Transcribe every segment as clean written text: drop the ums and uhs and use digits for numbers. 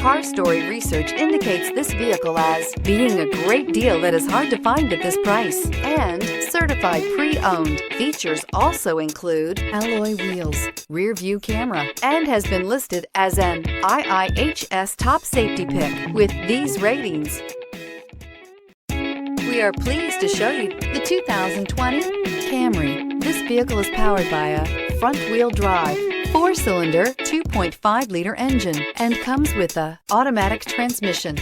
Car Story research indicates this vehicle as being a great deal that is hard to find at this price and certified pre-owned. Features also include alloy wheels, rear view camera, and has been listed as an IIHS top safety pick with these ratings. We are pleased to show you the 2020 Camry. This vehicle is powered by a front-wheel drive, 4-cylinder, 2.5-liter engine and comes with a automatic transmission.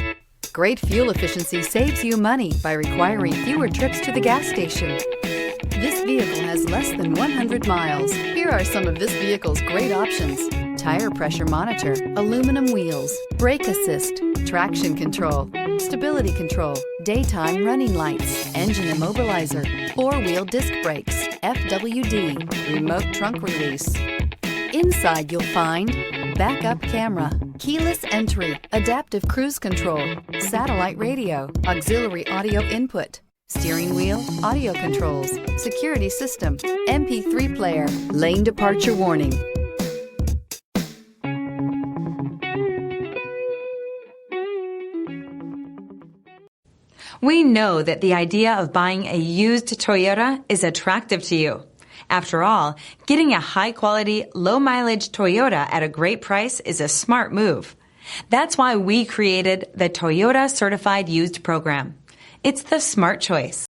Great fuel efficiency saves you money by requiring fewer trips to the gas station. This vehicle has less than 100 miles. Here are some of this vehicle's great options: tire pressure monitor, aluminum wheels, brake assist, traction control, stability control, daytime running lights, engine immobilizer, 4-wheel disc brakes, FWD, remote trunk release. Inside you'll find backup camera, keyless entry, adaptive cruise control, satellite radio, auxiliary audio input, steering wheel audio controls, security system, MP3 player, lane departure warning. We know that the idea of buying a used Toyota is attractive to you. After all, getting a high-quality, low-mileage Toyota at a great price is a smart move. That's why we created the Toyota Certified Used program. It's the smart choice.